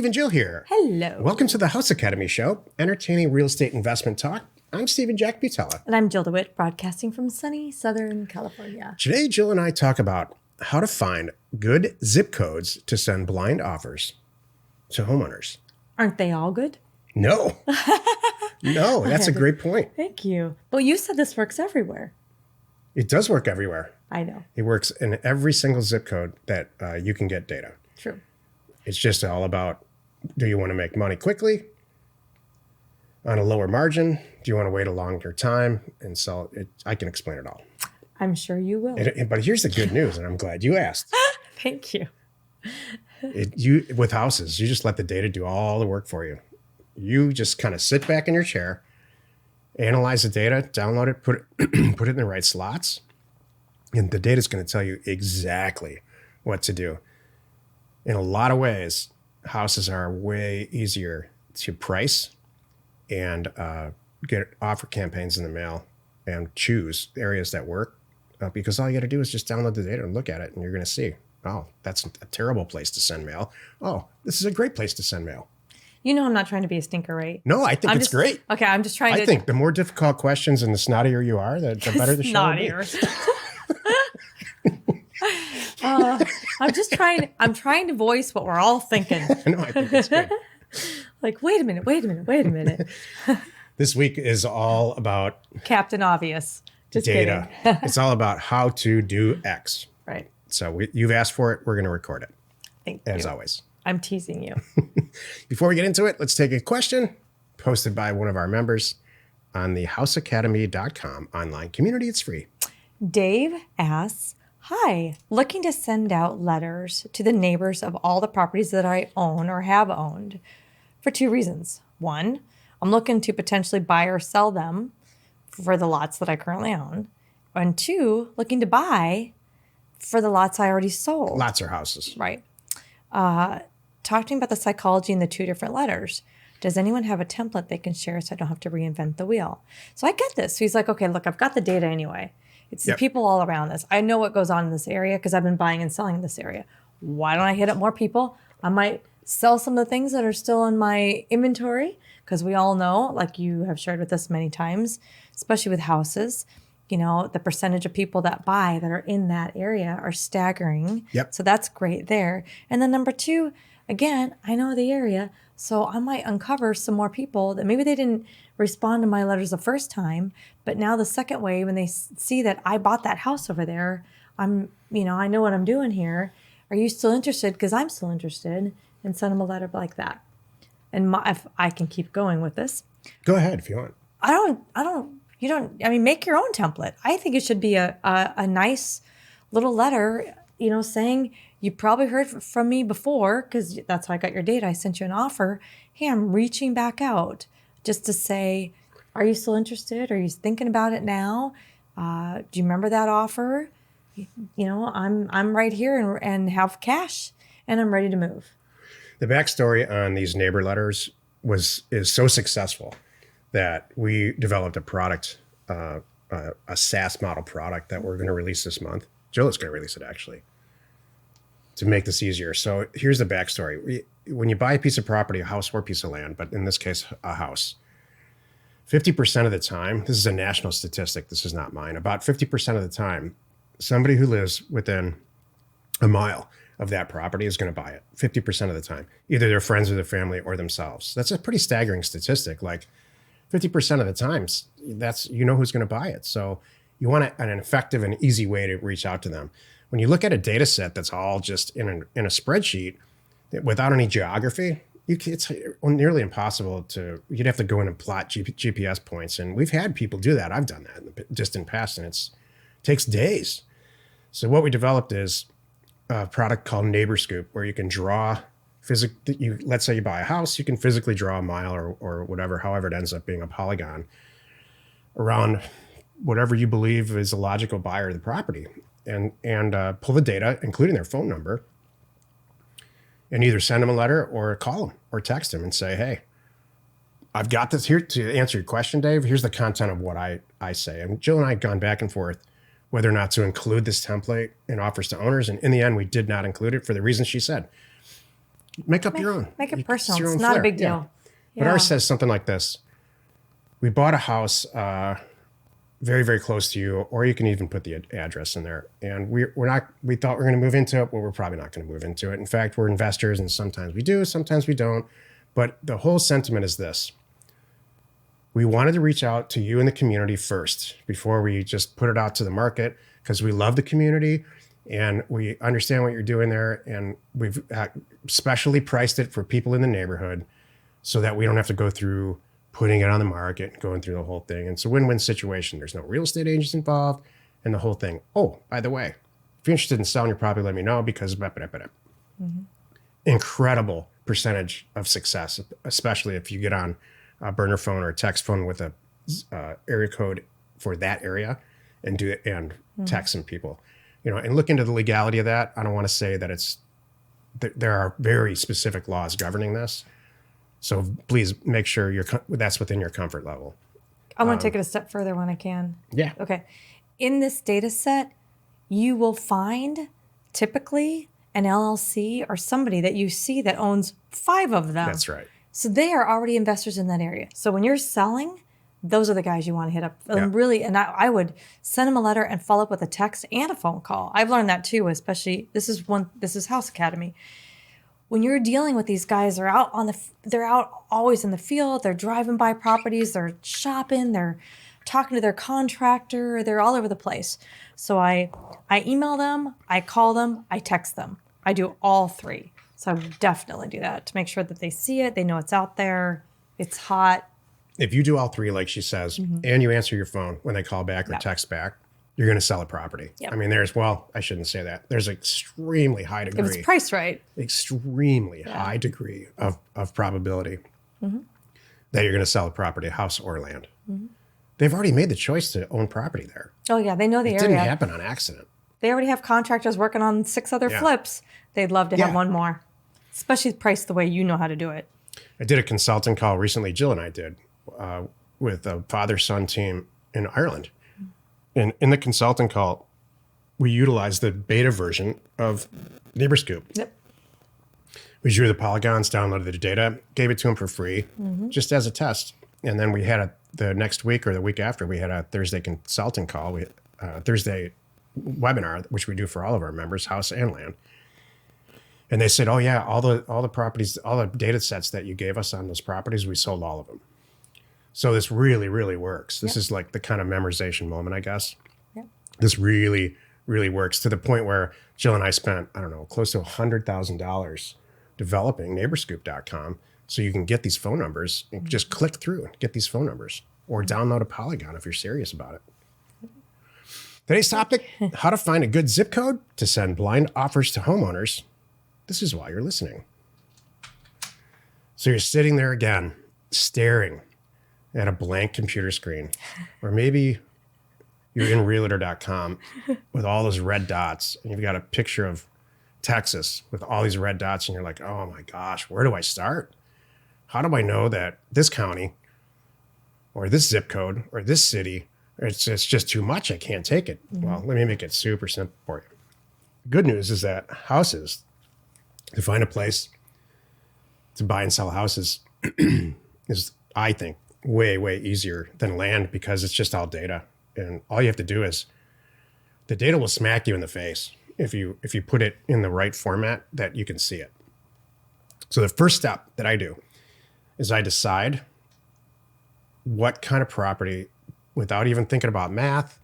Steve and Jill here. Hello. Welcome to the House Academy Show, entertaining real estate investment talk. I'm Stephen Jack Butella. And I'm Jill DeWitt, broadcasting from sunny Southern California. Today, Jill and I talk about how to find good zip codes to send blind offers to homeowners. Aren't they all good? No. No, that's a great point. Thank you. Well, you said this works everywhere. It does work everywhere. I know. It works in every single zip code that you can get data. True. It's just all about, do you want to make money quickly on a lower margin? Do you want to wait a longer time and sell it? I can explain it all. I'm sure you will. But here's the good news, and I'm glad you asked. Thank you. With houses, you just let the data do all the work for you. You just kind of sit back in your chair, analyze the data, download it, put it in the right slots, and the data is going to tell you exactly what to do. In a lot of ways, houses are way easier to price and get offer campaigns in the mail and choose areas that work because all you got to do is just download the data and look at it, and you're going to see, oh, that's a terrible place to send mail. Oh, this is a great place to send mail. You know I'm not trying to be a stinker, right? No, I think it's great. Okay, I'm just trying to... I think the more difficult questions and the snottier you are, the better the show will be. I'm trying to voice what we're all thinking. No, I think it's good. Like, wait a minute. This week is all about Captain Obvious. Just data. kidding. It's all about how to do X. Right. So you've asked for it. We're going to record it. Thank you. As always. I'm teasing you. Before we get into it, let's take a question posted by one of our members on the houseacademy.com online community. It's free. Dave asks, hi, looking to send out letters to the neighbors of all the properties that I own or have owned for two reasons. One, I'm looking to potentially buy or sell them for the lots that I currently own. And two, looking to buy for the lots I already sold. Lots of houses. Right. Talking about the psychology in the two different letters. Does anyone have a template they can share so I don't have to reinvent the wheel? So I get this. So he's like, okay, look, I've got the data anyway. It's the people all around this. I know what goes on in this area because I've been buying and selling in this area. Why don't I hit up more people? I might sell some of the things that are still in my inventory because we all know, like you have shared with us many times, especially with houses, you know, the percentage of people that buy that are in that area are staggering. Yep. So that's great there. And then number two, again, I know the area, so I might uncover some more people that maybe they didn't respond to my letters the first time, but now the second wave, when they see that I bought that house over there, I know what I'm doing here. Are you still interested? Because I'm still interested, and send them a letter like that. And if I can keep going with this. Go ahead if you want. Make your own template. I think it should be a nice little letter, saying you probably heard from me before because that's how I got your data. I sent you an offer. Hey, I'm reaching back out just to say, are you still interested? Are you thinking about it now? Do you remember that offer? I'm right here and have cash and I'm ready to move. The backstory on these neighbor letters is so successful that we developed a product, a SaaS model product that we're going to release this month. Jill is going to release it actually to make this easier. So here's the backstory. When you buy a piece of property, a house or a piece of land, but in this case, a house, 50% of the time, this is a national statistic, this is not mine, about 50% of the time, somebody who lives within a mile of that property is going to buy it 50% of the time, either their friends or their family or themselves. That's a pretty staggering statistic. Like 50% of the times, that's, who's going to buy it. So you want an effective and easy way to reach out to them. When you look at a data set that's all just in a spreadsheet without any geography, it's nearly impossible you'd have to go in and plot GPS points. And we've had people do that. I've done that in the distant past, and it takes days. So what we developed is a product called Neighbor Scoop, where you can draw let's say you buy a house, you can physically draw a mile or whatever, however it ends up being a polygon around whatever you believe is a logical buyer of the property, and pull the data, including their phone number, and either send them a letter or call them or text them and say, hey, I've got this here to answer your question, Dave. Here's the content of what I say. And Jill and I have gone back and forth whether or not to include this template in offers to owners. And in the end, we did not include it for the reason she said. Make up your own. Make it It's personal. your It's own not a flair. big Yeah. deal. But ours says something like this. We bought a house very, very close to you, or you can even put the address in there. And we thought we were going to move into it, but we're probably not going to move into it. In fact, we're investors, and sometimes we do, sometimes we don't. But the whole sentiment is this. We wanted to reach out to you in the community first before we just put it out to the market, because we love the community and we understand what you're doing there. And we've specially priced it for people in the neighborhood so that we don't have to go through putting it on the market and going through the whole thing. And it's a win-win situation. There's no real estate agents involved and the whole thing. Oh, by the way, if you're interested in selling your property, let me know, because incredible percentage of success, especially if you get on a burner phone or a text phone with a area code for that area and do it and text some people, and look into the legality of that. I don't want to say that there are very specific laws governing this. So please make sure that's within your comfort level. I want to take it a step further when I can. Yeah. Okay. In this data set, you will find typically an LLC or somebody that you see that owns 5 of them. That's right. So they are already investors in that area. So when you're selling, those are the guys you want to hit up. Yeah. And I would send them a letter and follow up with a text and a phone call. I've learned that too, especially this is House Academy. When you're dealing with these guys, they're out always in the field. They're driving by properties. They're shopping. They're talking to their contractor. They're all over the place. So I email them, I call them, I text them. I do all 3. So I would definitely do that to make sure that they see it. They know it's out there. It's hot. If you do all 3, like she says, and you answer your phone when they call back or text back, you're going to sell a property. Yep. I mean, I shouldn't say that. There's an extremely high degree. If it's priced right. Extremely high degree of probability that you're going to sell a property, house or land. They've already made the choice to own property there. Oh, yeah. They know the It area. didn't happen on accident. They already have contractors working on 6 other Yeah. flips. They'd love to have Yeah. one more, especially priced the way you know how to do it. I did a consulting call recently, Jill and I did, with a father-son team in Ireland. And in the consulting call, we utilized the beta version of NeighborScoop. Yep. We drew the polygons, downloaded the data, gave it to them for free, just as a test. And then we had the next week or the week after, we had a Thursday consulting call, Thursday webinar, which we do for all of our members, house and land. And they said, oh yeah, all the properties, all the data sets that you gave us on those properties, we sold all of them. So this really, really works. This is like the kind of memorization moment, I guess. Yep. This really, really works to the point where Jill and I spent, I don't know, close to $100,000 developing NeighborScoop.com so you can get these phone numbers and just click through and get these phone numbers or download a Polygon if you're serious about it. Today's topic, how to find a good zip code to send blind offers to homeowners. This is why you're listening. So you're sitting there again, staring at a blank computer screen, or maybe you're in realtor.com with all those red dots and you've got a picture of Texas with all these red dots and you're like, oh my gosh, where do I start? How do I know that this county or this zip code or this city, it's just too much, I can't take it? Well, let me make it super simple for you. Good news is that houses, to find a place to buy and sell houses is, I think, way, way easier than land, because it's just all data. And all you have to do is the data will smack you in the face if you put it in the right format that you can see it. So the first step that I do is I decide what kind of property, without even thinking about math,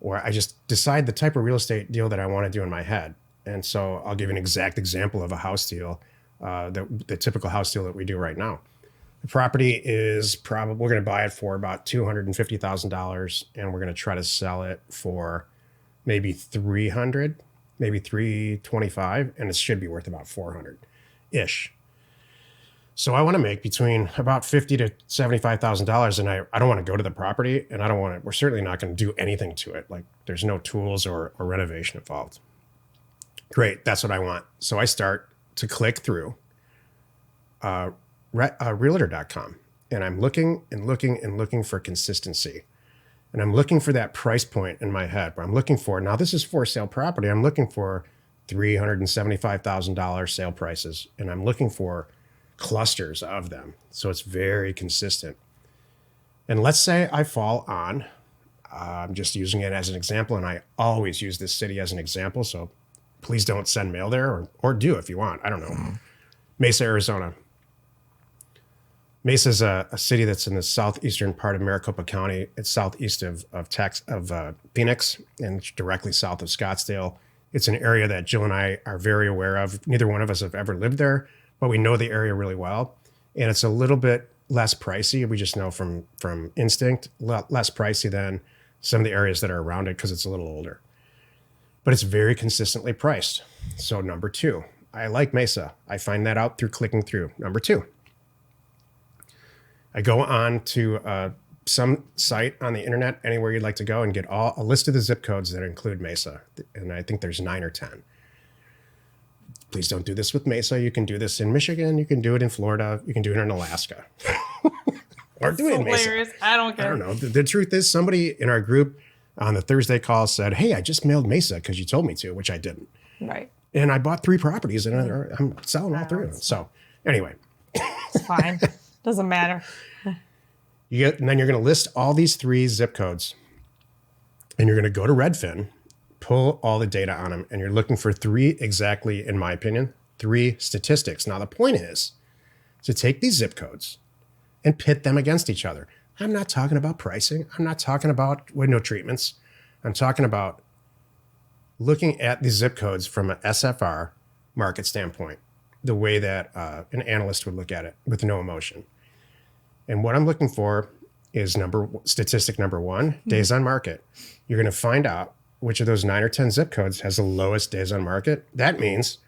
or I just decide the type of real estate deal that I want to do in my head. And so I'll give you an exact example of a house deal, the typical house deal that we do right now. The property is probably, we're going to buy it for about $250,000, and we're going to try to sell it for maybe $300,000, maybe $325,000, and it should be worth about $400,000-ish. So I want to make between about $50,000 to $75,000, and I don't want to go to the property, and we're certainly not going to do anything to it. Like, there's no tools or renovation involved. Great, that's what I want. So I start to click through realtor.com, and I'm looking and looking and looking for consistency. And I'm looking for that price point in my head where I'm looking for, now this is for sale property, I'm looking for $375,000 sale prices, and I'm looking for clusters of them. So it's very consistent. And let's say I fall on, I'm just using it as an example, and I always use this city as an example. So please don't send mail there, or do if you want. I don't know. Mesa, Arizona. Mesa is a city that's in the southeastern part of Maricopa County. It's southeast of Phoenix and directly south of Scottsdale. It's an area that Jill and I are very aware of. Neither one of us have ever lived there, but we know the area really well. And it's a little bit less pricey. We just know from instinct, less pricey than some of the areas that are around it because it's a little older. But it's very consistently priced. So number 2, I like Mesa. I find that out through clicking through. Number 2, I go on to some site on the internet, anywhere you'd like to go, and get a list of the zip codes that include Mesa. And I think there's 9 or 10. Please don't do this with Mesa. You can do this in Michigan. You can do it in Florida. You can do it in Alaska. Or do it in Mesa. Hilarious. I don't care. I don't know. The truth is, somebody in our group on the Thursday call said, hey, I just mailed Mesa because you told me to, which I didn't. Right. And I bought 3 properties and I'm selling all 3 of them. So anyway. It's fine. Doesn't matter. And then you're going to list all these 3 zip codes. And you're going to go to Redfin, pull all the data on them, and you're looking for 3 exactly, in my opinion, 3 statistics. Now, the point is to take these zip codes and pit them against each other. I'm not talking about pricing. I'm not talking about window treatments. I'm talking about looking at these zip codes from an SFR market standpoint, the way that an analyst would look at it with no emotion. And what I'm looking for is statistic number 1, days on market. You're going to find out which of those 9 or 10 zip codes has the lowest days on market. That means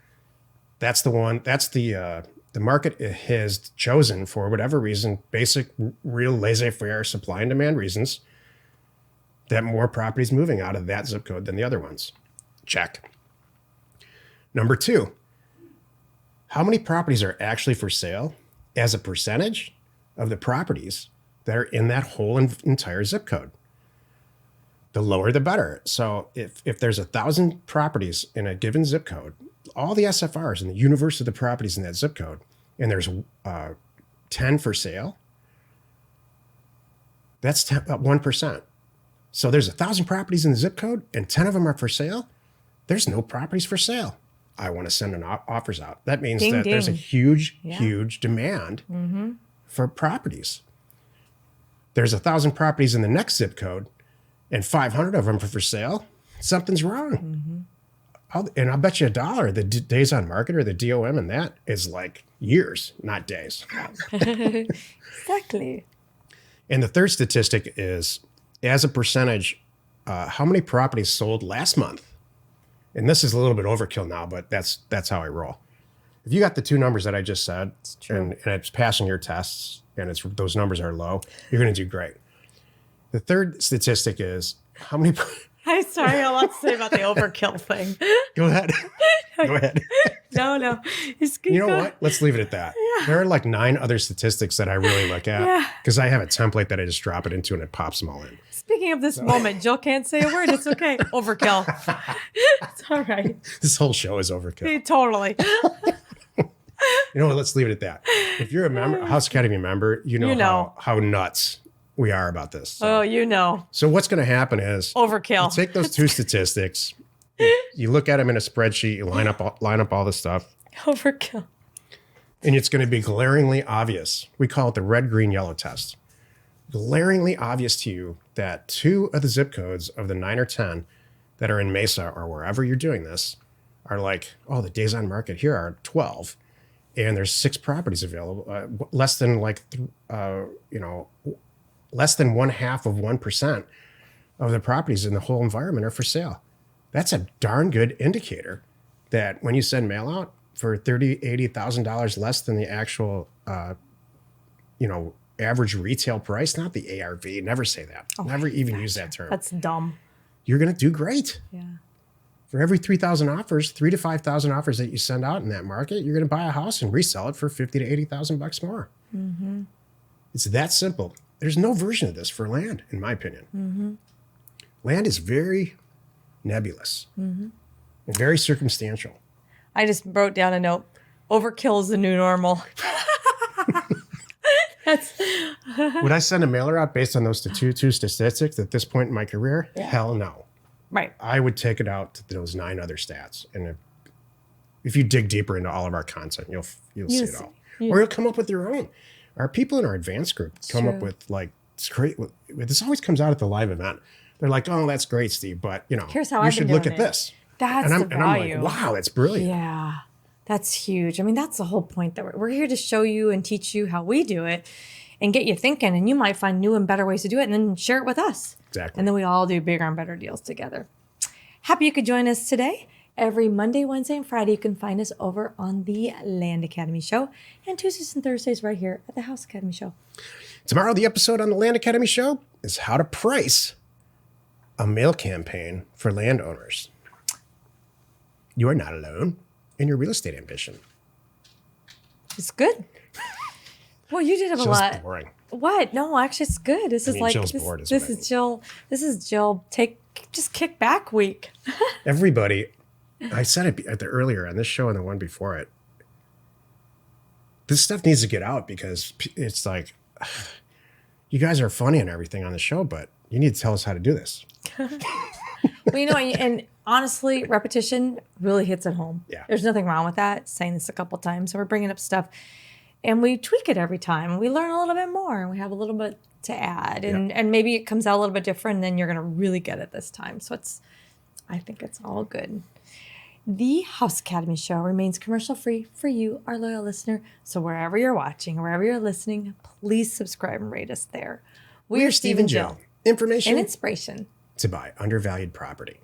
that's the one, that's the market has chosen for whatever reason, basic, real laissez-faire supply and demand reasons, that more properties moving out of that zip code than the other ones. Check. Number 2, how many properties are actually for sale as a percentage of the properties that are in that whole entire zip code? The lower, the better. So if there's 1,000 properties in a given zip code, all the SFRs in the universe of the properties in that zip code, and there's 10 for sale, that's 1%. So there's 1,000 properties in the zip code and 10 of them are for sale. There's no properties for sale. I want to send offers out. That means Ding, that ding. there's a huge demand for properties. There's 1,000 properties in the next zip code and 500 of them are for sale. Something's wrong. And I'll bet you $1, the days on market or the DOM in that is like years, not days. Exactly. And the third statistic is, as a percentage, how many properties sold last month? And this is a little bit overkill now, but that's how I roll. If you got the 2 numbers that I just said, and it's passing your tests, and those numbers are low, you're going to do great. The third statistic is how many. I'm sorry, a lot to say about the overkill thing. Go ahead. Go ahead. No. You know what? Let's leave it at that. Yeah. There are like 9 other statistics that I really look at because I have a template that I just drop it into and it pops them all in. Speaking of this moment, Jill can't say a word. It's okay. Overkill. It's all right. This whole show is overkill. Totally. You know what? Let's leave it at that. If you're a House Academy member, you know. How nuts we are about this. So. Oh, you know. So what's going to happen is overkill. You take those 2 statistics, you look at them in a spreadsheet, you line up all the stuff. Overkill. And it's going to be glaringly obvious. We call it the red, green, yellow test. Glaringly obvious to you that 2 of the zip codes of the 9 or 10 that are in Mesa or wherever you're doing this are like, oh, the days on market here are 12. And there's 6 properties available, less than less than 1/2% of the properties in the whole environment are for sale. That's a darn good indicator that when you send mail out for $30,000, $80,000 less than the actual, average retail price, not the ARV. Never say that. Never even use that term. That's dumb. You're going to do great. Yeah. For every 3,000 offers, 3,000 to 5,000 offers that you send out in that market, you're going to buy a house and resell it for $50,000 to $80,000 more. Mm-hmm. It's that simple. There's no version of this for land, in my opinion. Mm-hmm. Land is very nebulous. Mm-hmm. and very circumstantial. I just wrote down a note. Overkill is the new normal. That's Would I send a mailer out based on those two statistics at this point in my career? Hell no. right. I would take it out to those 9 other stats. And if you dig deeper into all of our content, you'll see it all. Or you'll come up with your own. Our people in our advanced group come up with like, it's great. This always comes out at the live event. They're like, oh, that's great, Steve, but Here's how you I've should been look doing at it. this. That's And the I'm value. like, wow, that's brilliant. Yeah, that's huge. I mean, that's the whole point that we're here to show you and teach you how we do it and get you thinking. And you might find new and better ways to do it and then share it with us. Exactly. And then we all do bigger and better deals together. Happy you could join us today. Every Monday, Wednesday, and Friday, you can find us over on the Land Academy Show. And Tuesdays and Thursdays right here at the House Academy Show. Tomorrow, the episode on the Land Academy Show is how to price a mail campaign for landowners. You are not alone in your real estate ambition. It's good. Well, you did have a Just lot. boring. What? No, actually, it's good. This is mean, like Jill's this, bored is this what I is Jill. This is Jill. Just kick back week. Everybody, I said it at the earlier on this show and the one before it. This stuff needs to get out because it's like, you guys are funny and everything on the show, but you need to tell us how to do this. Well, you know, and honestly, repetition really hits it home. Yeah. There's nothing wrong with that. Saying this a couple times, so we're bringing up stuff, and we tweak it every time. We learn a little bit more, and we have a little bit to add, and maybe it comes out a little bit different. And then you're gonna really get it this time. So I think it's all good. The House Academy Show remains commercial free for you, our loyal listener. So wherever you're watching, wherever you're listening, please subscribe and rate us there. We are Steve and Jill. Information And inspiration. to buy undervalued property.